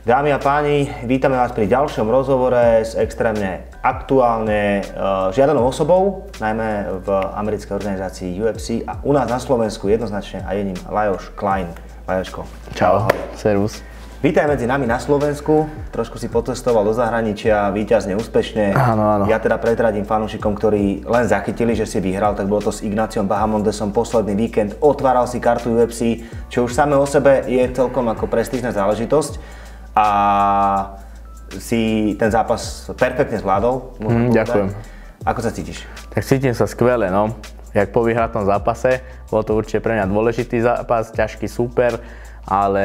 Dámy a páni, vítame vás pri ďalšom rozhovore s extrémne aktuálne žiadanou osobou, najmä v americkej organizácii UFC a u nás na Slovensku jednoznačne aj je ním Lajos Klein. Lajoško. Čau, servus. Vítaj medzi nami na Slovensku, trošku si pocestoval do zahraničia, víťazne, úspešne. Áno. Ja teda pretradím fanúšikom, ktorí len zachytili, že si vyhral, tak bolo to s Ignáciom Bahamondesom posledný víkend. Otváral si kartu UFC, čo už samé o sebe je celkom ako prestížna záležitosť. A si ten zápas perfektne zvládol. Ďakujem. Ako sa cítiš? Tak cítim sa skvele, no. Jak po vyhratom zápase, bol to určite pre mňa dôležitý zápas, ťažký, super, ale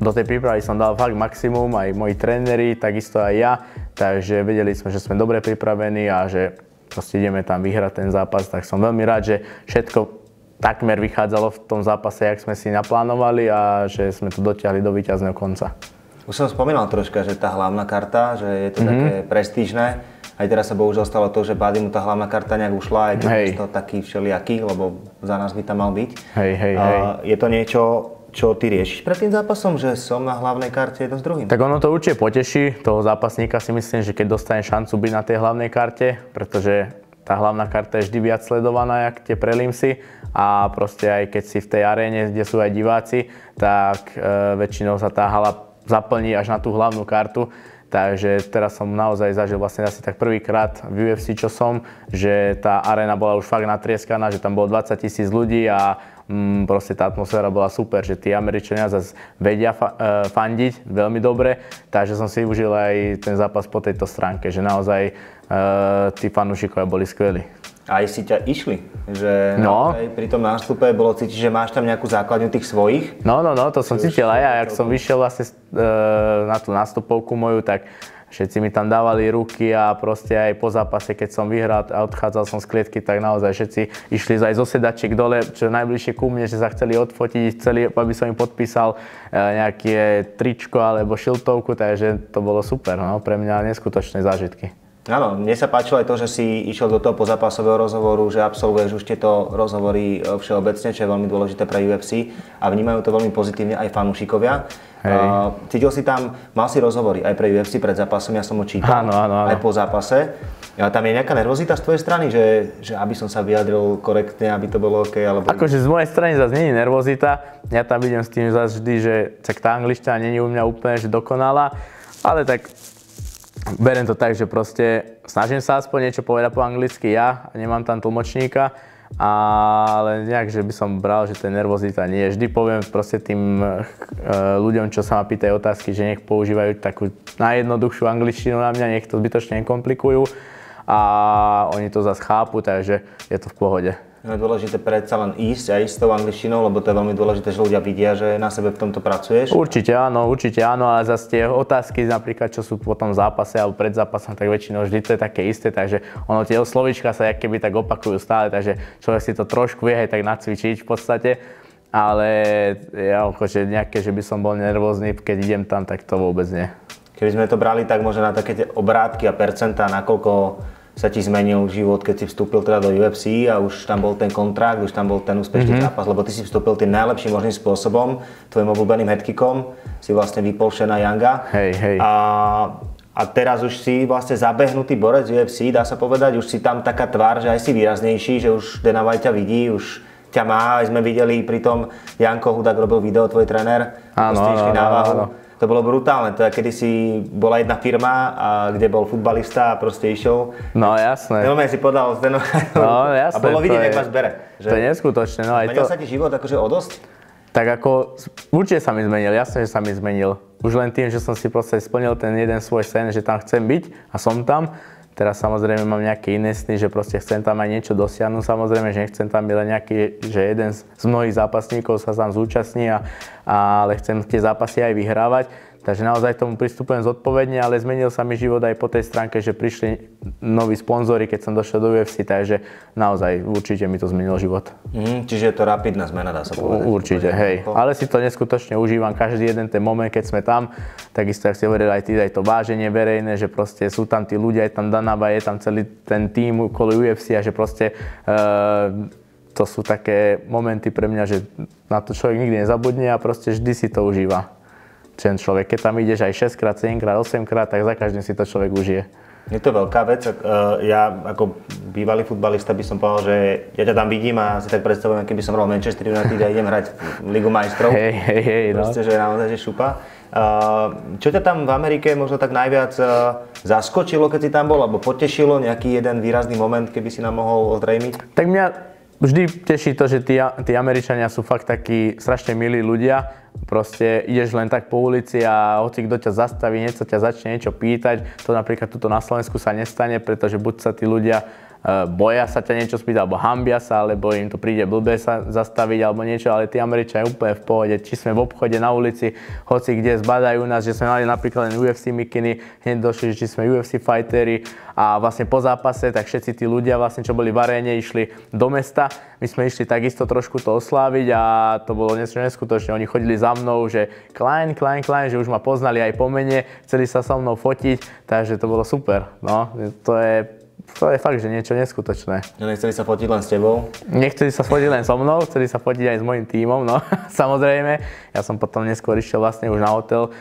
do tej prípravy som dal fakt maximum, aj moji tréneri, takisto aj ja, takže vedeli sme, že sme dobre pripravení a že proste ideme tam vyhrať ten zápas, tak som veľmi rád, že všetko takmer vychádzalo v tom zápase, jak sme si naplánovali a že sme to dotiahli do víťazného konca. Už som spomínal troška, že tá hlavná karta, že je to také prestížne. Aj teraz sa bohužiaľ stalo to, že Buddy mu tá hlavná karta nejak ušla, aj keď je to taký všelijaký, lebo za nás by tam mal byť. Hej. Je to niečo, čo ty riešiš pred tým zápasom, že som na hlavnej karte jedno s druhým? Tak ono to určite poteší toho zápasníka, si myslím, že keď dostane šancu byť na tej hlavnej karte, pretože tá hlavná karta je vždy viac sledovaná, jak tie prelimsy a proste aj keď si v tej aréne, kde sú aj diváci, tak väčšinou sa tá hala zaplní až na tú hlavnú kartu. Takže teraz som naozaj zažil vlastne asi tak prvýkrát v UFC, čo som, že tá aréna bola už fakt natrieskaná, že tam bolo 20 000 ľudí a proste tá atmosféra bola super, že tí Američania zase vedia fandiť veľmi dobre, takže som si užil aj ten zápas po tejto stránke, že naozaj tí fanúšikovia boli skvelí. Aj si ťa išli, že naozaj pri tom nástupe bolo cítiť, že máš tam nejakú základňu tých svojich? No, to som cítil aj ja, jak som vyšiel vlastne na tú nástupovku moju, tak všetci mi tam dávali ruky a proste aj po zápase, keď som vyhral a odchádzal som z klietky, tak naozaj všetci išli aj zo sedačiek dole, čo najbližšie ku mne, že sa chceli odfotiť, aby som im podpísal nejaké tričko alebo šiltovku, takže to bolo super, no, pre mňa neskutočné zážitky. Áno, mne sa páčilo aj to, že si išiel do toho pozápasového rozhovoru, že absolvuješ už tieto rozhovory všeobecne, čo je veľmi dôležité pre UFC a vnímajú to veľmi pozitívne aj fanúšikovia. Cítil si tam, mal si rozhovory aj pre UFC pred zápasom, ja som ho čítal, áno. aj po zápase. Tam je nejaká nervozita z tvojej strany, že aby som sa vyjadril korektne, aby to bolo OK? Alebo... Akože z mojej strany zase nie je nervozita, ja tam idem s tým zase vždy, že tá angličtina nie je u mňa úplne že dokonalá, ale tak beriem to tak, že proste snažím sa aspoň niečo povedať po anglicky ja, nemám tam tlmočníka, ale nejak, že by som bral, že to je nervozita nie. Vždy poviem proste tým ľuďom, čo sa ma pýtajú otázky, že nech používajú takú najjednoduchšiu angličtinu na mňa, nech to zbytočne nekomplikujú a oni to zase chápu, takže je to v pohode. Je dôležité predsa len ísť aj s tou angličtinou, lebo to je veľmi dôležité, že ľudia vidia, že na sebe v tomto pracuješ. Určite áno, ale zase tie otázky napríklad, čo sú po tom zápase alebo pred zápasom, tak väčšinou vždy to je také isté, takže ono tie slovíčka sa jak keby tak opakujú stále, takže človek si to trošku vie aj tak nacvičiť v podstate, ale ja akože nejaké, že by som bol nervózny, keď idem tam, tak to vôbec nie. Keby sme to brali tak možno na také tie obrátky a percentá, nakoľko sa ti zmenil život, keď si vstúpil teda do UFC a už tam bol ten kontrakt, už tam bol ten úspešný zápas, lebo ty si vstúpil tým najlepším možným spôsobom, tvojim obľúbeným headkickom, si vlastne vypol Shana Younga. Hej. A teraz už si vlastne zabehnutý borec UFC, dá sa povedať, už si tam taká tvár, že aj si výraznejší, že už Dana White ťa vidí, už ťa má, aj sme videli pri tom, Janko Hudák robil video, tvoj tréner, ste išli na váhu. To bolo brutálne, to je kedysi bola jedna firma, kde bol futbalista a proste išiel. No jasné. Normálne si podal ten... No jasné. A bolo vidieť, jak vás bere. To je neskutočné. No, zmenil sa ti život akože o dosť? Tak ako, určite sa mi zmenil, jasné, že sa mi zmenil. Už len tým, že som si proste splnil ten jeden svoj sen, že tam chcem byť a som tam. Teraz samozrejme mám nejaké iné sny, že proste chcem tam aj niečo dosiahnuť, samozrejme, že nechcem tam byť len nejaký, že jeden z mnohých zápasníkov sa tam zúčastní, ale chcem tie zápasy aj vyhrávať. Takže naozaj tomu pristupujem zodpovedne, ale zmenil sa mi život aj po tej stránke, že prišli noví sponzori, keď som došiel do UFC, takže naozaj určite mi to zmenilo život. Čiže je to rapidná zmena, dá sa povedať. Určite, hej. Ale si to neskutočne užívam, každý jeden ten moment, keď sme tam, takisto, jak si hovoril aj ty, aj to váženie verejné, že proste sú tam tí ľudia, je tam Danaba, je tam celý ten tím okolo UFC a že proste to sú také momenty pre mňa, že na to človek nikdy nezabudne a proste vždy si to užíva. ten človek, keď tam ideš aj 6-krát, 7-krát, 8-krát, tak za každým si to človek užije. Je to veľká vec. Ja ako bývalý futbalista by som povedal, že ja ťa tam vidím a si tak predstavujem, keby som hral Manchester United a idem hrať Ligu majstrov. Hej, no. Proste, že naozaj, že šupa. Čo ťa tam v Amerike možno tak najviac zaskočilo, keď si tam bol, alebo potešilo nejaký jeden výrazný moment, keby si nám mohol ozrejmiť? Tak mňa vždy teší to, že tí Američania sú fakt takí strašne milí ľudia. Proste ideš len tak po ulici a hoci kto ťa zastaví, niečo ťa začne niečo pýtať. To napríklad tuto na Slovensku sa nestane, pretože buď sa tí ľudia boja sa ťa niečo spýtať, alebo hanbia sa, alebo im to príde blbé sa zastaviť, alebo niečo, ale tí Američania úplne v pohode. Či sme v obchode, na ulici, hoci kde zbadajú nás, že sme mali napríklad len UFC mikiny, hneď došli, či sme UFC fighteri a vlastne po zápase, tak všetci tí ľudia vlastne, čo boli v aréne, išli do mesta. My sme išli takisto trošku to osláviť a to bolo neskutočné. Oni chodili za mnou, že Klein, že už ma poznali aj po mene, chceli sa so mnou fotiť, takže to bolo super. No, to je fakt, že niečo neskutočné. No nechceli sa fotiť len s tebou? Nechceli sa fotiť len so mnou, chceli sa fotiť aj s mojím tímom, no samozrejme. Ja som potom neskôr išiel vlastne už na hotel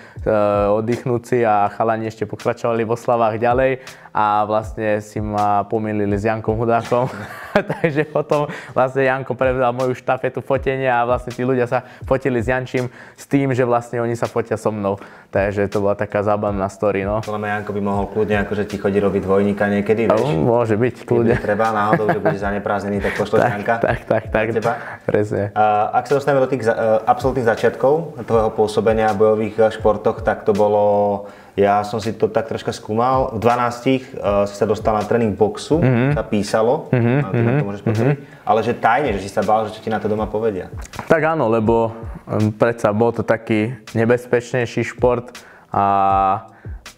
oddychnúť si a chalani ešte pokračovali v oslavách ďalej a vlastne si ma pomýlili s Jankom Hudákom. Takže potom vlastne Janko prevzal moju štafetu fotenia a vlastne tí ľudia sa fotili s Jančím s tým, že vlastne oni sa fotia so mnou. Takže to bola taká zábavná story, no. Podľa mňa Janko by mohol kľudne akože ti chodí robiť dvojníka niekedy, vieš? Môže byť, kľudne. Keby treba náhodou, že budeš zaneprázdnený, tak pošleš Janka. Tak, presne. Ak sa dostaneme do tých absolútnych začiatkov tvojho pôsobenia v bojových športoch, tak to bolo, ja som si to tak troška skúmal, v 12 si sa dostal na tréning boxu, sa písalo, ty na to môžeš potvrdiť, ale že tajne, že si sa bál, že čo ti na to doma povedia. Tak áno, lebo predsa bol to taký nebezpečnejší šport a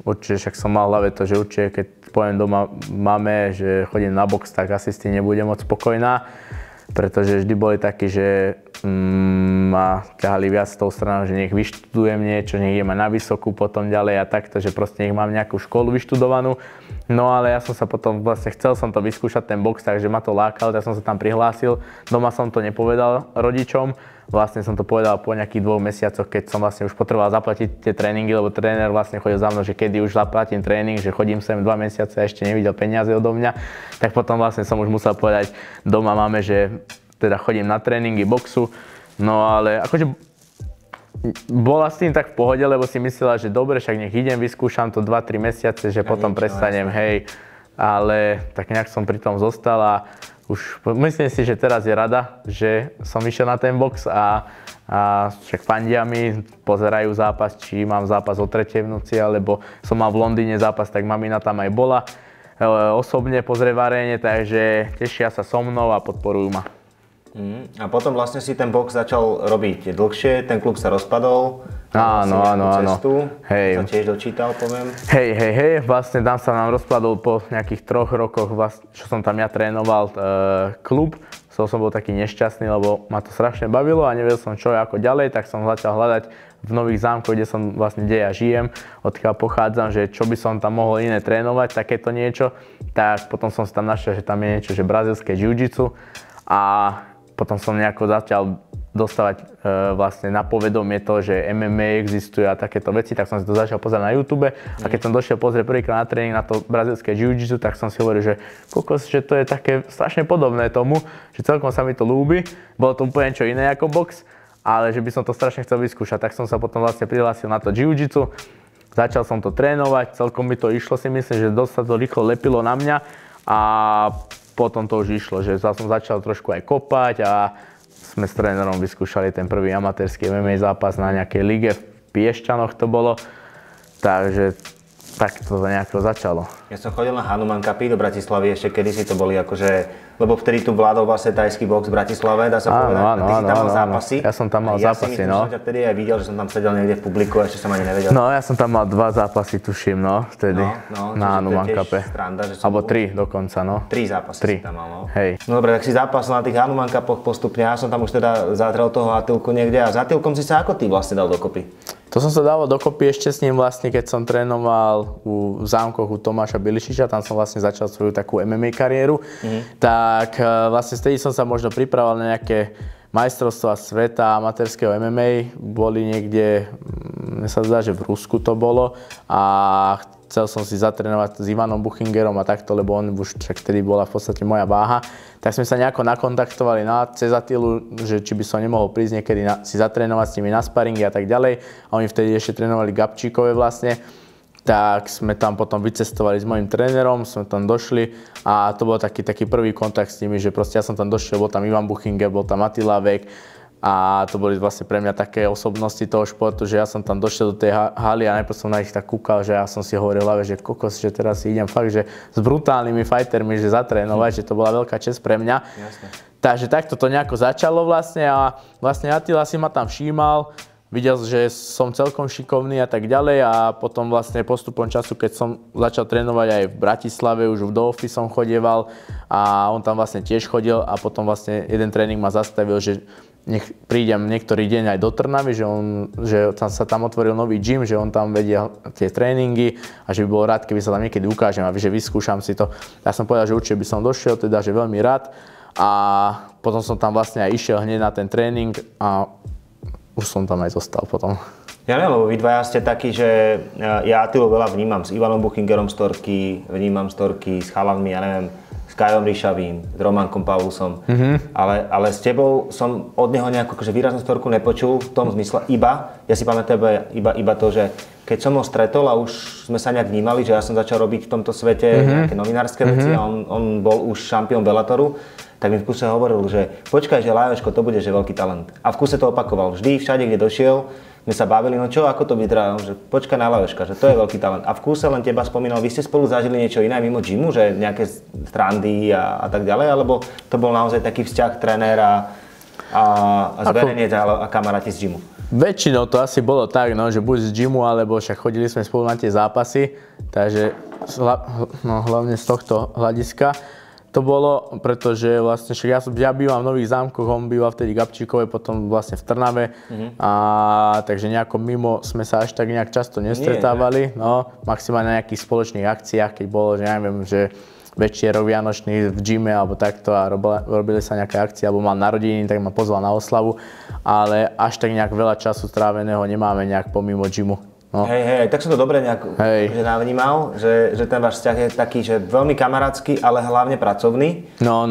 určite však som mal v hlave to, že určite keď poviem doma mame, že chodím na box, tak asi s tým nebudem moc spokojná, pretože vždy boli takí, že ma ťahali viac s tou stranou, že nech vyštudujem niečo, nech idem aj na vysokú potom ďalej a takto, že proste nech mám nejakú školu vyštudovanú. No ale ja som sa potom vlastne chcel som to vyskúšať ten box, takže ma to lákalo, tak som sa tam prihlásil. Doma som to nepovedal rodičom. Vlastne som to povedal po nejakých 2 mesiacoch, keď som vlastne už potreboval zaplatiť tie tréningy, lebo tréner vlastne chodil za mnou, že kedy už zaplatím tréning, že chodím sem 2 mesiace a ešte nevidel peniaze odo mňa. Tak potom vlastne som už musel povedať doma máme, že teda chodím na tréningy boxu. No ale akože bola s tým tak v pohode, lebo si myslela, že dobre, však nech idem, vyskúšam to 2-3 mesiace, že potom prestanem, hej. Ale tak nejak som pri tom zostal a už myslím si, že teraz je rada, že som išiel na ten box a však fandia mi, pozerajú zápas, či mám zápas o 3:00 v noci, alebo som mal v Londýne zápas, tak mamina tam aj bola osobne pozrie v aréne, takže tešia sa so mnou a podporujú ma. A potom vlastne si ten box začal robiť dlhšie, ten klub sa rozpadol. Áno. Hej. Sa tiež dočítal, poviem. Hej, vlastne tam sa nám rozpadol po nejakých 3 rokoch, čo som tam ja trénoval klub. Som bol taký nešťastný, lebo ma to strašne bavilo a nevedel som čo ako ďalej, tak som začal hľadať v Nových Zámkoch, kde ja žijem, odkiaľ pochádzam, že čo by som tam mohol iné trénovať, takéto niečo. Tak potom som si tam našiel, že tam je niečo, že brazílske jiu-jitsu a potom som nejako začal dostávať vlastne na povedomie to, že MMA existuje a takéto veci, tak som si to začal pozerať na YouTube a keď som došiel pozrieť prvýkrát na tréning na to brazílske jiu-jitsu, tak som si hovoril, že že to je také strašne podobné tomu, že celkom sa mi to ľúbi, bolo to úplne čo iné ako box, ale že by som to strašne chcel vyskúšať, tak som sa potom vlastne prihlásil na to jiu-jitsu, začal som to trénovať, celkom mi to išlo, si myslím, že dosť sa to rýchlo lepilo na mňa a potom to už išlo, že som začal trošku aj kopať a sme s trénerom vyskúšali ten prvý amatérsky MMA zápas na nejakej lige v Piešťanoch to bolo, takže tak to nejako začalo. Ja som chodil na Hanuman Cupy do Bratislavy, ešte kedysi to boli akože, lebo vtedy tu vládol vlastne tajský box v Bratislave, dá sa povedať. Áno, ty si tam mal zápasy. Ja som tam mal zápasy, no. Ja som ťa vtedy aj videl, že som tam sedel niekde v publiku, ešte som ani nevedel. No, ja som tam mal 2 zápasy, tuším, vtedy na Hanuman Cupe. Alebo 3 dokonca, 3 zápasy si tam mal, Hej. No dobre, tak si zápasil na tých Hanuman Cupoch postupne, ja som tam už teda zatrel toho Atilku niekde a s Atilkom si sa ako ty vlastne dal dokopy? To som sa dával dokopy ešte s ním vlastne, keď som trénoval v Zámkoch u Tomáša Bilišiča, tam som vlastne začal svoju takú MMA kariéru. Tak vlastne vtedy som sa možno pripravoval na nejaké majstrovstvá sveta amatérského MMA boli niekde, mne sa zdá, že v Rusku to bolo a chcel som si zatrénovať s Ivanom Buchingerom a takto, lebo on už však vtedy bola v podstate moja váha. Tak sme sa nejako nakontaktovali cez Attilu, že či by som nemohol prísť niekedy si zatrénovať s nimi na sparingy a tak ďalej. A oni vtedy ešte trénovali Gabčíkové vlastne. Tak sme tam potom vycestovali s mojím trénerom, sme tam došli a to bol taký prvý kontakt s nimi, že proste ja som tam došiel, bol tam Ivan Buchinger, bol tam Attila Vek a to boli vlastne pre mňa také osobnosti toho športu, že ja som tam došiel do tej haly a najprv som na nich tak kúkal, že ja som si hovoril hlave, že kokos, že teraz idem fakt, že s brutálnymi fightermi, že zatrénovať, že to bola veľká česť pre mňa. Jasne. Takže takto to nejako začalo vlastne a vlastne Attila si ma tam všímal. Videl, že som celkom šikovný a tak ďalej a potom vlastne postupom času, keď som začal trénovať aj v Bratislave, už do office som chodieval a on tam vlastne tiež chodil a potom vlastne jeden tréning ma zastavil, že nech prídem niektorý deň aj do Trnavy, že tam sa tam otvoril nový gym, že on tam vedie tie tréningy a že by bol rád, keby sa tam niekedy ukážem a že vyskúšam si to. Ja som povedal, že určite by som došiel, teda že veľmi rád a potom som tam vlastne aj išiel hneď na ten tréning a už som tam aj zostal potom. Ja neviem, lebo vy dvaja ste takí, že ja Attilu veľa vnímam s Ivanom Buchingerom z Torky, vnímam z Torky s chalanmi, ja neviem, s Kajom Ryšavým, s Romankom Paulusom, ale s tebou som od neho nejakú výraznú storku nepočul v tom zmysle ja si pamätám iba to, že keď som ho stretol a už sme sa nejak vnímali, že ja som začal robiť v tomto svete nejaké novinárske veci a on bol už šampión Bellatoru, tak mi v kuse hovoril, že počkaj, že Lajoško, to bude, že veľký talent. A v kuse to opakoval. Vždy, všade, kde došiel, sme sa bavili, no čo, ako to vyzerá, že počkaj na Lajoška, že to je veľký talent. A v kuse len teba spomínal, vy ste spolu zažili niečo iné mimo gymu, že nejaké strandy a tak ďalej, alebo to bol naozaj taký vzťah trénera a zverejnec a kamaráti z gymu? Väčšinou to asi bolo tak, no, že buď z gymu, alebo však chodili sme spolu na tie zápasy, takže hlavne z tohto hľadiska. To bolo, pretože vlastne ja bývam v Nových Zámkoch, on býval vtedy Gabčíkové, potom vlastne v Trnave. A takže nejako mimo sme sa až tak nejak často nestretávali. No, maximálne na nejakých spoločných akciách, keď bolo, že neviem, že večierok vianočný v gyme alebo takto a robili sa nejaké akcie, alebo mal narodeniny, tak ma pozval na oslavu. Ale až tak nejak veľa času stráveného nemáme nejak pomimo gymu. No. Hej, tak som to dobre nejak navnímal, že ten váš vzťah je taký, že veľmi kamarátsky, ale hlavne pracovný. No.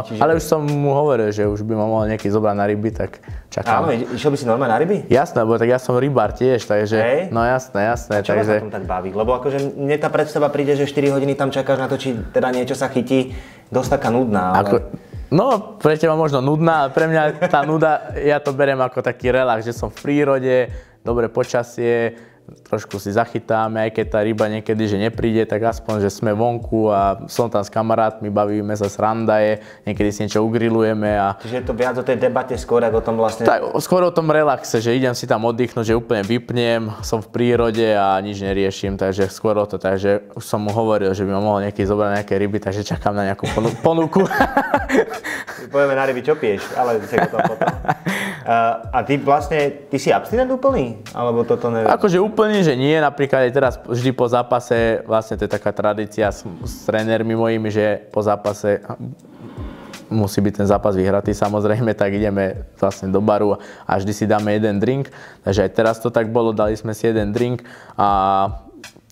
Čiže... Ale už som mu hovoril, že už by ma mohol niekedy zobrať na ryby, tak čakám. Áno, išiel by si normálne na ryby? Jasné, lebo tak ja som rybár tiež, takže, no jasné. A čo vás na tom tak baví? Lebo akože mne tá predstava príde, že 4 hodiny tam čakáš na to, či teda niečo sa chytí, dosť taká nudná, ale... No, pre teba možno nudná, ale pre mňa tá nuda, ja to beriem ako taký relax, že som v prírode, dobré počasie, trošku si zachytáme, aj keď tá ryba niekedy, že nepríde, tak aspoň, že sme vonku a som tam s kamarátmi, bavíme sa, sranda je, niekedy si niečo ugrillujeme a... Čiže je to viac o tej debate skôr, ako o tom vlastne... Tak, skôr o tom relaxe, že idem si tam oddychnúť, že úplne vypnem, som v prírode a nič neriešim, takže skôr o to, takže už som mu hovoril, že by ma mohol niekedy zobrať nejaké ryby, takže čakám na nejakú ponuku. Povieme na ryby, čo piješ, ale čakám to potom. A ty si abstinent úplný? Alebo toto neviem? Akože úplne, že nie. Napríklad aj teraz vždy po zápase, vlastne to je taká tradícia s trénermi mojimi, že po zápase musí byť ten zápas vyhratý samozrejme, tak ideme vlastne do baru a vždy si dáme jeden drink. Takže aj teraz to tak bolo, dali sme si jeden drink a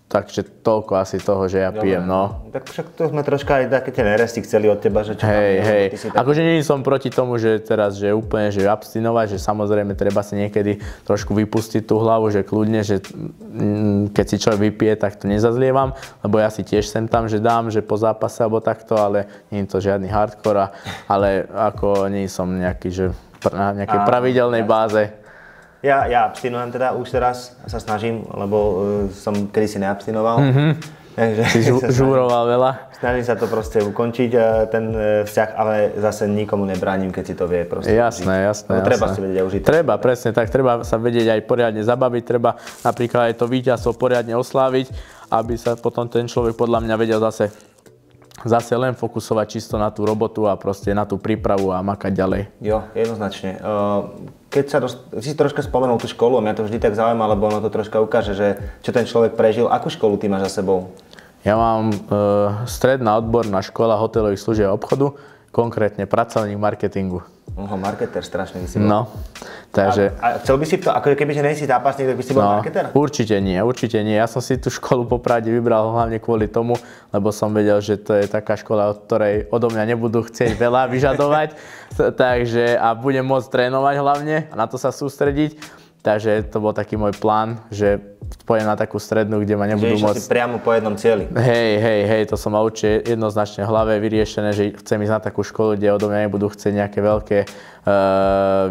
takže toľko asi toho, že ja pijem, no. Tak však to sme troška aj také tie neresti chceli od teba, že čo... Hej, akože nie som proti tomu, že teraz, že úplne, že abstinovať, že samozrejme treba si niekedy trošku vypustiť tú hlavu, že kľudne, že keď si človek vypije, tak to nezazlievam, lebo ja si tiež sem tam, že dám, že po zápase alebo takto, ale nie je to žiadny hardcore, ale ako nie som nejaký, že na nejakej pravidelnej báze. Ja abstinujem teda už teraz, sa snažím, lebo som kedysi neabstinoval. Takže si žúroval veľa. Snažím sa to proste ukončiť, ten vzťah, ale zase nikomu nebránim, keď si to vie proste Jasné. Treba si vedieť užiť. Treba, presne tak, treba sa vedieť aj poriadne zabaviť, treba napríklad aj to víťazstvo poriadne osláviť, aby sa potom ten človek podľa mňa vedel zase len fokusovať čisto na tú robotu a proste na tú prípravu a makať ďalej. Jo, jednoznačne. Keď si troška spomenul tú školu, a mňa to vždy tak zaujíma, lebo ono to troška ukáže, že čo ten človek prežil. Akú školu ty máš za sebou? Ja mám stredná odborná škola hotelových služieb a obchodu, konkrétne pracovník marketingu. Marketer strašne by si bol. No, takže... A chcel by si to, ako kebyže nejsi zápasník, tak by si bol marketer? Určite nie. Ja som si tú školu Poprade vybral hlavne kvôli tomu, lebo som vedel, že to je taká škola, od ktorej odo mňa nebudú chcieť veľa vyžadovať. Takže a budem môcť trénovať hlavne a na to sa sústrediť. Takže to bol taký môj plán, že pojem na takú strednú, kde ma nebudú môcť... Že si priamo po jednom cieli. Hej, to som mal určite jednoznačne v hlave vyriešené, že chcem ísť na takú školu, kde odo mňa nebudú chcieť nejaké veľké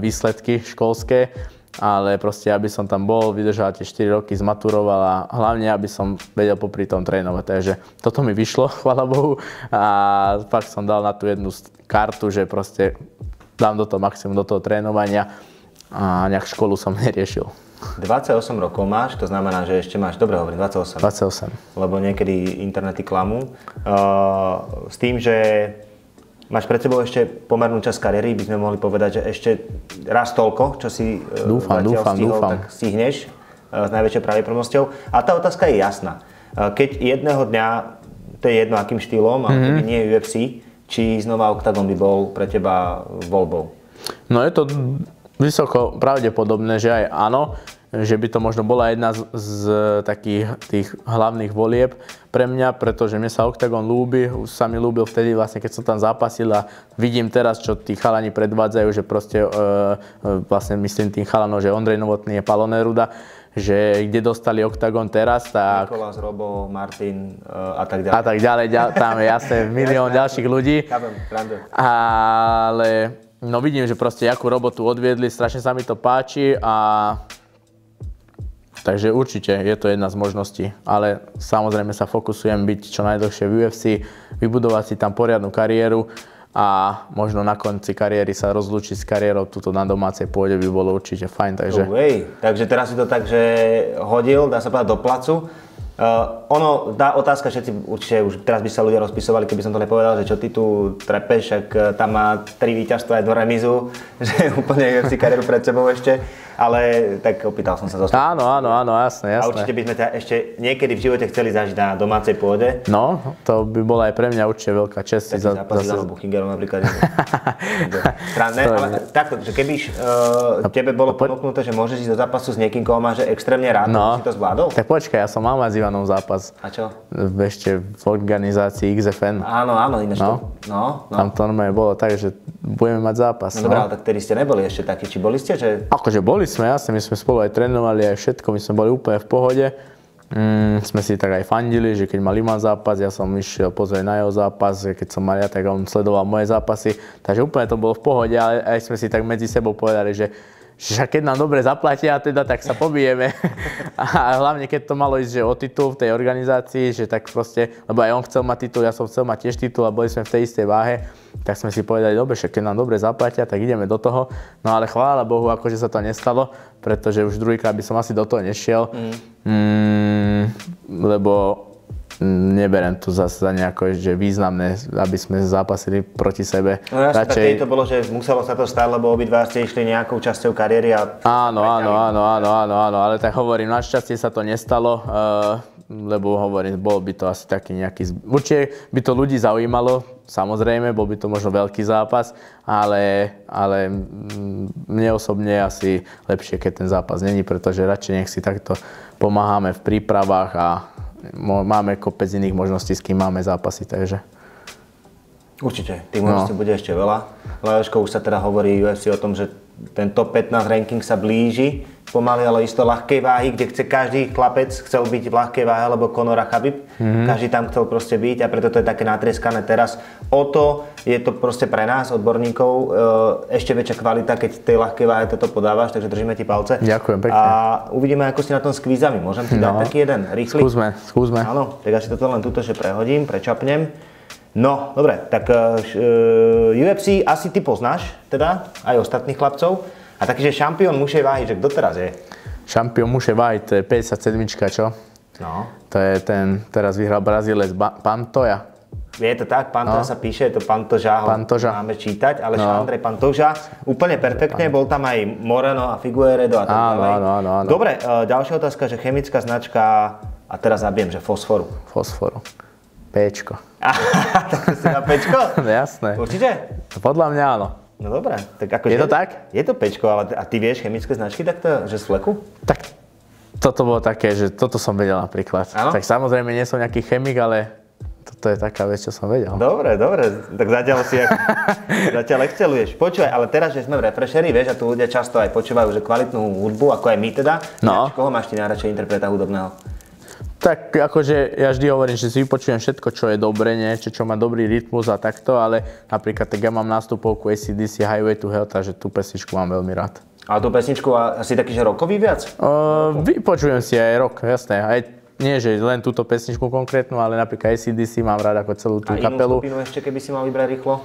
výsledky školské, ale proste, aby som tam bol, vydržal tie 4 roky, zmaturoval a hlavne, aby som vedel popri tom trénovať. Takže toto mi vyšlo, chvála Bohu, a fakt som dal na tú jednu kartu, že proste dám do toho maximum, do toho trénovania a nejak školu som neriešil. 28 rokov máš, to znamená, že ešte máš, dobre hovorím, 28. 28. Lebo niekedy internety klamú. S tým, že máš pred sebou ešte pomernú časť kariéry, by sme mohli povedať, že ešte raz toľko, čo si dúfam. tak stihneš s najväčšou pravdepodobnosťou. A tá otázka je jasná. Keď jedného dňa, to je jedno akým štýlom, ale keby nie je UFC, či znova Octagon by bol pre teba voľbou? No je to vysoko pravdepodobné, že aj áno, že by to možno bola jedna z takých tých hlavných volieb pre mňa, pretože mne sa Octagon ľúbi, už sa mi ľúbil vtedy vlastne, keď som tam zápasil a vidím teraz, čo tí chalani predvádzajú, že proste vlastne myslím tým chalanom, že Ondrej Novotný je Palo Neruda, že kde dostali Octagon teraz, tak... Nikolás, Robo, Martin a tak ďalej. A tak ďalej, tam je jasne milión ďalších ľudí. Ale no vidím, že proste akú robotu odviedli, strašne sa mi to páči a takže určite je to jedna z možností, ale samozrejme sa fokusujem byť čo najdlhšie v UFC, vybudovať si tam poriadnu kariéru a možno na konci kariéry sa rozlúčiť s kariérou tuto na domácej pôde by bolo určite fajn, takže... Takže teraz si to tak, že hodil, dá sa povedať, do placu. Tá otázka, všetci určite už teraz by sa ľudia rozpisovali, keby som to nepovedal, že čo ty tu trepeš, ak tam má 3 víťazstva a 1 remízu, že úplne si kariéru pred sebou ešte, ale tak opýtal som sa zase. Áno, jasné. A určite by sme ťa ešte niekedy v živote chceli zažiť na domácej pôde. No, to by bola aj pre mňa určite veľká česť. Tak si zápasil s Buchingerom napríklad. Ale takto, že keby tebe bolo ponúknuté, že môžeš ísť do zápasu s niekým, koho máš extrémne rád, si to zvládol? Tak počkaj, ja som mal s Ivanom zápas. A čo? Ešte v organizácii XFN. Áno, ináč to. Tam to normálne bolo tak, že budeme mať zápas. No dobré, ale tak tedy ste neboli ešte takí, či boli ste, že... Akože boli sme, jasne, my sme spolu aj trénovali, aj všetko, my sme boli úplne v pohode. Sme si tak aj fandili, že keď mal Ivan zápas, ja som išiel pozrieť na jeho zápas, keď som mal ja, tak on sledoval moje zápasy. Takže úplne to bolo v pohode, ale aj sme si tak medzi sebou povedali, že keď nám dobre zaplatia, teda, tak sa pobijeme. A hlavne, keď to malo ísť že o titul v tej organizácii, že tak proste, lebo aj on chcel mať titul, ja som chcel mať tiež titul a boli sme v tej istej váhe, tak sme si povedali, dobre, keď nám dobre zaplatia, tak ideme do toho. No ale chvála Bohu, akože sa to nestalo, pretože už druhýkrát by som asi do toho nešiel, lebo neberiem tu zase za nejako že významné, aby sme zápasili proti sebe. No jasne, tak keď to bolo, že muselo sa to stať, lebo obidva ste išli nejakou časťou kariéry a... Áno, ale tak hovorím, našťastie sa to nestalo, lebo hovorím, bol by to asi taký nejaký... Určite by to ľudí zaujímalo, samozrejme, bol by to možno veľký zápas, ale mne osobne je asi lepšie, keď ten zápas není, pretože radšej nech si takto pomáhame v prípravách a máme kopec iných možností, s kým máme zápasy, takže... Určite, tých možností bude ešte veľa. Lajoško, už sa teda hovorí UFC o tom, že ten top 15 ranking sa blíži pomaly, ale isto ľahkej váhy, kde chce každý chlapec chcel byť v ľahkej váhe, alebo Conor a Khabib. Každý tam chcel proste byť a preto to je také natrieskané teraz. O to je to proste pre nás, odborníkov, ešte väčšia kvalita, keď v tej ľahkej váhe toto podávaš, takže držíme ti palce. Ďakujem pekne. A uvidíme, ako si na tom s kvízami. Môžem ti dať taký jeden rýchly? Skúsme. Áno, tak ja si toto len túto prečapnem. No, dobre, tak UFC asi ty poznáš, teda, aj ostatných chlapcov. A taký, že šampión mušej váhy, že kto teraz je? Šampión mušej váhy, to je 57, čo? No. To je ten, teraz vyhral Brazílec Pantoja. Je to tak, Pantoja sa píše, je to Pantoja, ho máme čítať, ale Andrej Pantoja, úplne perfektne, bol tam aj Moreno a Figueiredo a tak ďalej. Áno. Dobre, ďalšia otázka, že chemická značka, a teraz zabiem, že fosforu. Péčko. Tak si na Péčko? Jasné. Určite? Podľa mňa áno. No dobré. Tak ako, Je to tak? Je to pečko, ale a ty vieš chemické značky takto, že z fleku? Tak toto bolo také, že toto som vedel napríklad. Áno? Tak samozrejme nie som nejaký chemik, ale toto je taká vec, čo som vedel. Dobre. Tak zatiaľ si zatiaľ exceluješ. Počúvaj, ale teraz, že sme v Refresheri, vieš, a tu ľudia často aj počúvajú, že kvalitnú hudbu, ako aj my teda. No. Koho máš ty najradšej interpreta hudobného? Tak akože ja vždy hovorím, že si vypočujem všetko, čo je dobre, niečo, čo má dobrý rytmus a takto, ale napríklad tak ja mám nástupovku AC/DC Highway to Hell, takže tú pesničku mám veľmi rád. A tú pesničku asi taký, že rockový viac? Vypočujem si aj rock, jasné. Aj nie, že len túto pesničku konkrétnu, ale napríklad AC/DC mám rád ako celú tú kapelu. A inú skupinu ešte, keby si mal vybrať rýchlo?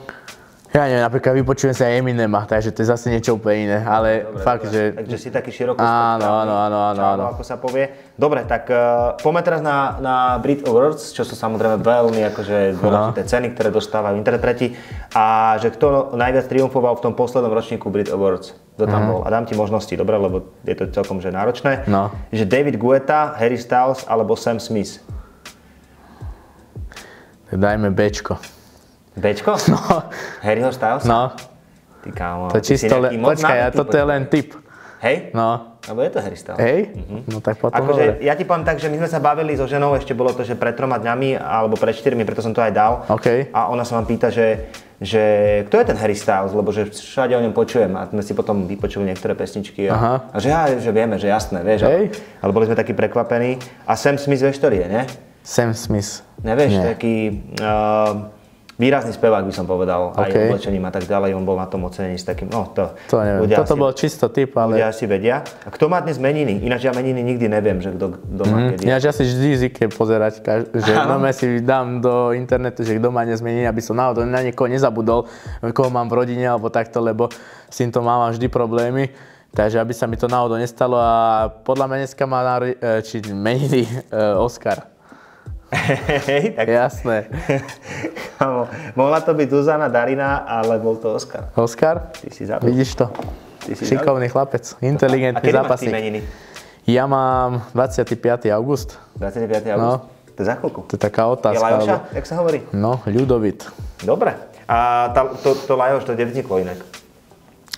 Ja neviem, napríklad vypočujem si aj Eminema, takže to je zase niečo úplne iné, ale dobre, fakt, dobre. že... Takže si taký široko Áno. ako sa povie. Dobre, tak poďme teraz na Brit Awards, čo sú samozrejme veľmi akože dôležité ceny, ktoré dostávajú interpreti. A že kto najviac triumfoval v tom poslednom ročníku Brit Awards? Kto tam bol? A dám ti možnosti, dobre, lebo je to celkom že náročné. No. Že David Guetta, Harry Styles alebo Sam Smith? Dajme Bčko. Bčko? No. Harryho Styles? No. Ty kámo, To je čisto len... Počkaj, toto je len tip. Hej? No. Alebo je to Harry Styles? Hej? No tak potom Akože ja ti poviem tak, že my sme sa bavili so ženou, ešte bolo to, že pred 3 dňami, alebo pred 4, preto som to aj dal. OK. A ona sa vám pýta, že kto je ten Harry Styles, lebo že všade o ňom počujem a sme si potom vypočuli niektoré pesničky a že vieme, že jasné, vieš. Hej. Ale boli sme takí prekvapení. A Sam Smith, vieš, ktorý je, ne? Sam Smith. Nevieš, Nie. taký výrazný spevák by som povedal, aj OK. oblečením a tak ďalej, on bol na tom ocenený s takým, no to neviem, toto bol čisto tip, ale... ľudia asi vedia. A kto má dnes meniny? Ináč ja meniny nikdy neviem, že kto má kedy. Ja si vždy zvyknem pozerať, že si dám do internetu, že kto má dnes meniny, aby som náhodou na niekoho nezabudol, koho mám v rodine alebo takto, lebo s týmto mám vždy problémy. Takže aby sa mi to náhodou nestalo a podľa mňa dneska má meniny Oscar. Hej, tak... Jasné. Mohla to byť Zuzana, Darina, ale bol to Oskar. Oskar? Ty si zabudol. Vidíš to? Šikovný chlapec, inteligentný zápasník. A kedy máš ty zápasník. meniny? Ja mám 25. august. 25. august? No. To je za chvíľku. To je taká otázka. Je Lajoša, jak sa hovorí? No, Ľudovít. Dobre. A to Lajoš, to kde vzniklo inak?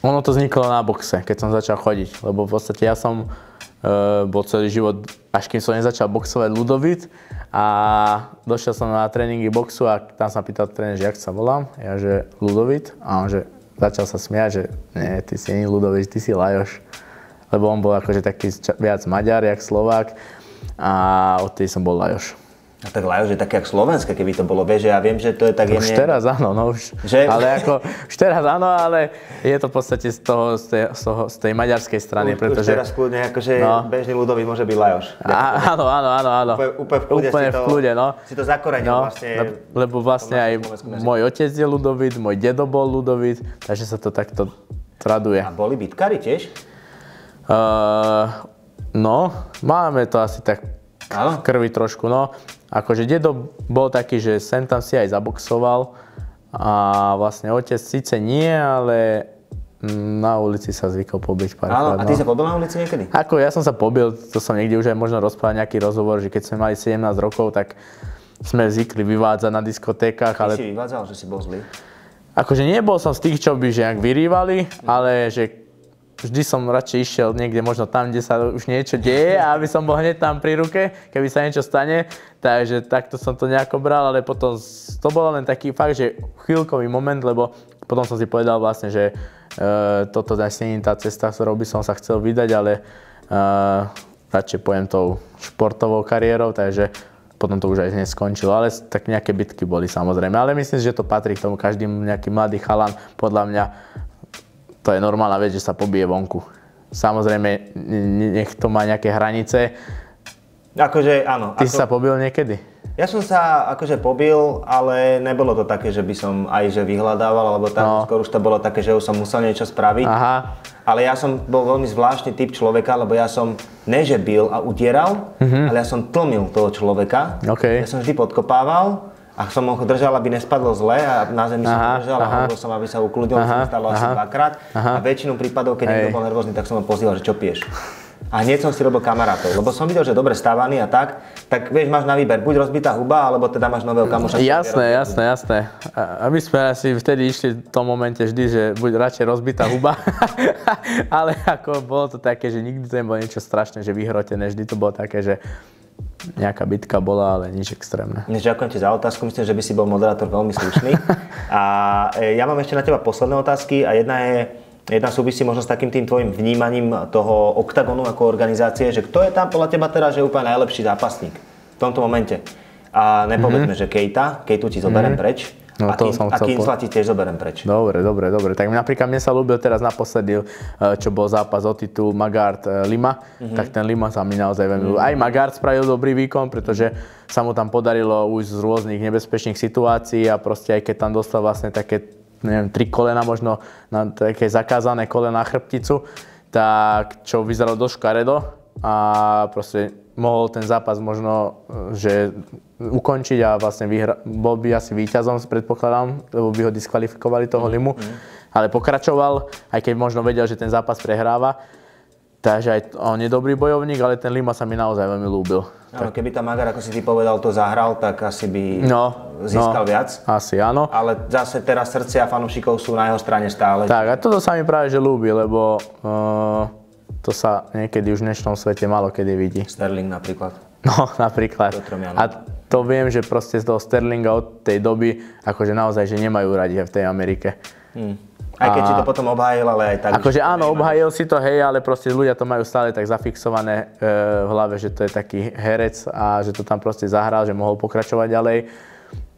Ono to vzniklo na boxe, keď som začal chodiť, lebo v podstate ja som bol celý život, až kým som nezačal boxovať Ľudovít a došiel som na tréningy boxu a tam sa pýtal tréner, že jak sa volám, ja že Ľudovít a on že začal sa smiať, že nie, ty si nie Ľudovít, ty si Lajoš, lebo on bol akože taký viac Maďar, jak Slovák a odtedy som bol Lajoš. A tak Lajoš je také jak slovenské, keby to bolo, vieš, že ja viem, že to je tak jemne... Už teraz áno, no už, Že? už teraz áno, ale je to v podstate z tej maďarskej strany, pretože... Už teraz kľudne, akože bežný ľudový môže byť Lajoš. Áno. Úplne v kľude, no. Si to zakorenil vlastne. Lebo vlastne aj môj otec je ľudovít, môj dedo bol ľudovít, takže sa to takto traduje. A boli bitkári tiež? No, máme to asi tak v krvi trošku, no. Akože dedo bol taký, že sem tam si aj zaboxoval a vlastne otec síce nie, ale na ulici sa zvykol pobiť párkrát. Áno, a ty sa pobil na ulici niekedy? Ako ja som sa pobil, to som niekde už aj možno rozprával nejaký rozhovor, že keď sme mali 17 rokov, tak sme zvykli vyvádzať na diskotékach. Ty si vyvádzal, že si bol zlý? Akože nebol som z tých, čo by že vyrývali, ale že vždy som radšej išiel niekde možno tam, kde sa už niečo deje a aby som bol hneď tam pri ruke, keby sa niečo stane. Takže takto som to nejako bral, ale potom to bolo len taký fakt, že chvíľkový moment, lebo potom som si povedal vlastne, že toto nie je tá cesta, ktorou by som sa chcel vydať, ale radšej pojem tou športovou kariérou, takže potom to už aj neskončilo, ale tak nejaké bitky boli samozrejme. Ale myslím si, že to patrí k tomu, každý nejaký mladý chalan, podľa mňa to je normálna vec, že sa pobije vonku. Samozrejme, nech to má nejaké hranice. Akože áno. Ty si sa pobil niekedy? Ja som sa akože pobil, ale nebolo to také, že by som aj že vyhľadával, alebo tak, skôr už to bolo také, že už som musel niečo spraviť. Aha. Ale ja som bol veľmi zvláštny typ človeka, lebo ja som ne že bil a udieral, ale ja som tlmil toho človeka. Okay. Ja som vždy podkopával. A som ho držal, aby nespadlo zle a na zemi som ho držal a hovoril som, aby sa ukludil, to sa stalo asi dvakrát. A väčšinu prípadov, keď niekto bol nervózny, tak som ho pozýval, že čo piješ. a hneď som si robil kamarátov, lebo som videl, že dobre stávaný a tak vieš, máš na výber, buď rozbitá huba, alebo teda máš nového kamoša. Jasné. A my sme asi vtedy išli v tom momente vždy, že buď radšej rozbitá huba, ale ako bolo to také, že nikdy to nebolo niečo strašné, že vyhrotené, vždy to bolo také, že nejaká bitka bola, ale nič extrémne. Ďakujem ti za otázku, myslím, že by si bol moderátor veľmi slušný. A ja mám ešte na teba posledné otázky a jedna súvisí možno s takým tým tvojim vnímaním toho Oktagonu ako organizácie, že kto je tam podľa teba teraz, že je úplne najlepší zápasník v tomto momente. A nepovedzme, že Kejtu ti zoberiem preč. No, a Kienzla ti tiež zoberiem preč. Dobre. Tak napríklad mne sa ľúbil teraz naposledy, čo bol zápas o titul Magard-Lima, tak ten Lima sa mi naozaj veľmi ľúbil. Aj Magard spravil dobrý výkon, pretože sa mu tam podarilo ujsť z rôznych nebezpečných situácií a proste aj keď tam dostal vlastne také, neviem, 3 kolena možno na také zakázané kolena na chrbticu, tak čo vyzeralo dosť škaredo a proste mohol ten zápas možno, že ukončiť a vlastne bol by asi víťazom, predpokladám, lebo by ho diskvalifikovali toho Limu, ale pokračoval, aj keď možno vedel, že ten zápas prehráva. Takže aj on je dobrý bojovník, ale ten Lima sa mi naozaj veľmi ľúbil. Áno, keby tam Magar, ako si ty povedal, to zahral, tak asi by získal viac. Asi áno. Ale zase teraz srdcia fanúšikov sú na jeho strane stále. Tak a toto sa mi práve že ľúbi, lebo to sa niekedy už v dnešnom svete málo kedy vidí. Sterling napríklad. No, napríklad. A to viem, že proste z toho Sterlinga od tej doby, akože naozaj, že nemajú radi v tej Amerike. Aj keď si to potom obhájil, ale aj tak... Akože áno, obhájil si to, hej, ale proste ľudia to majú stále tak zafixované v hlave, že to je taký herec a že to tam proste zahral, že mohol pokračovať ďalej.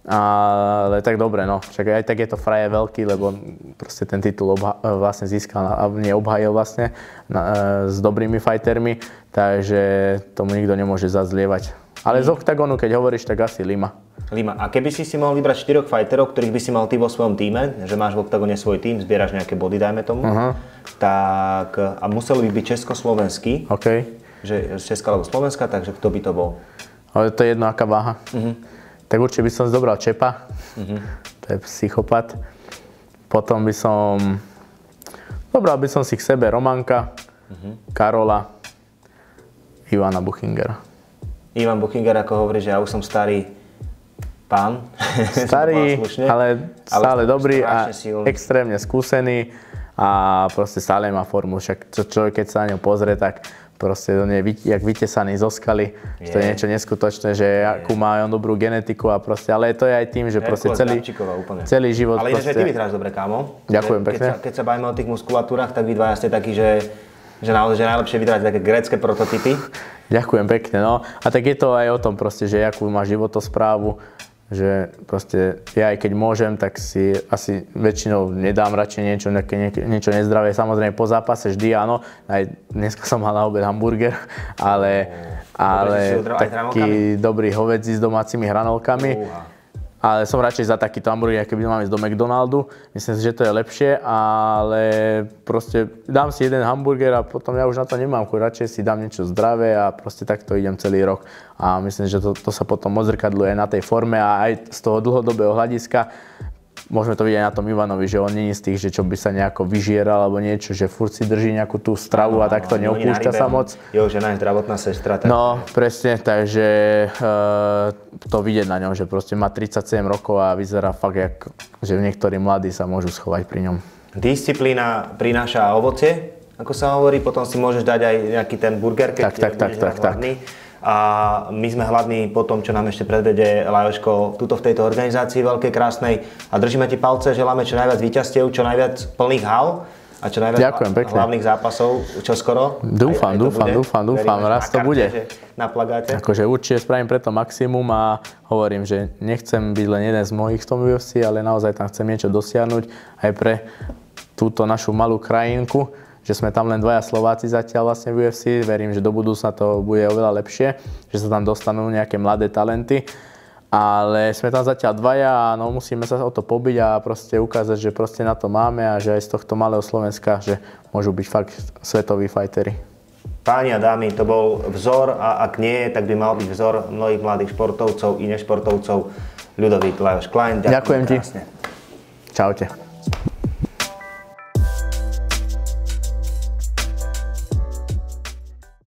Ale tak dobre, no. Však aj tak je to fraje veľký, lebo proste ten titul vlastne získal, nie obhájil vlastne s dobrými fightermi, takže tomu nikto nemôže zazlievať. Ale z Oktagonu, keď hovoríš, tak asi Lima. A keby si mohol vybrať 4 fighterov, ktorých by si mal ty vo svojom tíme, že máš v Oktagone svoj tím, zbieraš nejaké body, dajme tomu, tak a museli by byť československý, že z Česka alebo Slovenska, takže kto by to bol? Ale to je jedno, aká váha. Tak určite by som zobral Čepa, to je psychopat. Potom by som, zobral by som si k sebe Romanka, Karola, Ivana Buchingera. Ivan Buchinger, ako hovorí, že ja už som starý pán. Starý, ale stále dobrý a extrémne skúsený a proste stále má formu. Však človek, keď sa na ňo pozrie, tak proste on je jak vytesaný zo skaly. To je niečo neskutočné, že akú má on dobrú genetiku a proste, ale to je aj tým, že proste celý život ale proste... Ale ty vytráš dobre, kámo. Ďakujem pekne. Keď sa bavíme o tých muskulatúrach, tak vy dvaja ste takí, že naozaj najlepšie vydrať také grécke prototypy. Ďakujem pekne, no. A tak je to aj o tom proste, že akú má životosprávu, že proste ja aj keď môžem, tak si asi väčšinou nedám radšej niečo nezdravé. Samozrejme po zápase vždy áno, aj dneska som mal na obed hamburger, ale taký dobrý hovädzí s domácimi hranolkami. Ale som radšej za takýto hamburger, keby mám ísť do McDonaldu. Myslím si, že to je lepšie, ale proste dám si jeden hamburger a potom ja už na to nemám chuť. Radšej si dám niečo zdravé a proste takto idem celý rok. A myslím, že to sa potom odzrkadľuje na tej forme a aj z toho dlhodobého hľadiska. Môžeme to vidieť aj na tom Ivanovi, že on nie je z tých, že čo by sa nejako vyžieral alebo niečo, že furt si drží nejakú tú stravu a takto neopúšťa sa moc. Jo, že náš zdravotná sestra. Tak... No, presne, takže to vidieť na ňom, že proste má 37 rokov a vyzerá fakt, že niektorí mladí sa môžu schovať pri ňom. Disciplína prináša ovocie, ako sa hovorí, potom si môžeš dať aj nejaký ten burger, keď budeš hladný. A my sme hladní po tom, čo nám ešte predvede Lajoško tuto v tejto organizácii veľkej, krásnej. A držíme ti palce, želáme čo najviac víťazstiev, čo najviac plných hal a čo najviac hlavných zápasov čoskoro. Dúfam, raz to bude. Na plagáte. Akože určite spravím preto maximum a hovorím, že nechcem byť len jeden z mnohých v tom UFC, ale naozaj tam chcem niečo dosiahnuť aj pre túto našu malú krajinku. Že sme tam len dvaja Slováci zatiaľ vlastne v UFC. Verím, že do budúcna to bude oveľa lepšie, že sa tam dostanú nejaké mladé talenty. Ale sme tam zatiaľ dvaja a no, musíme sa o to pobiť a proste ukázať, že proste na to máme a že aj z tohto malého Slovenska, že môžu byť fakt svetoví fighteri. Páni a dámy, to bol vzor a ak nie, tak by mal byť vzor mnohých mladých športovcov i nešportovcov. Ľudovít Lajos Klein. Ďakujem ti. Čaute.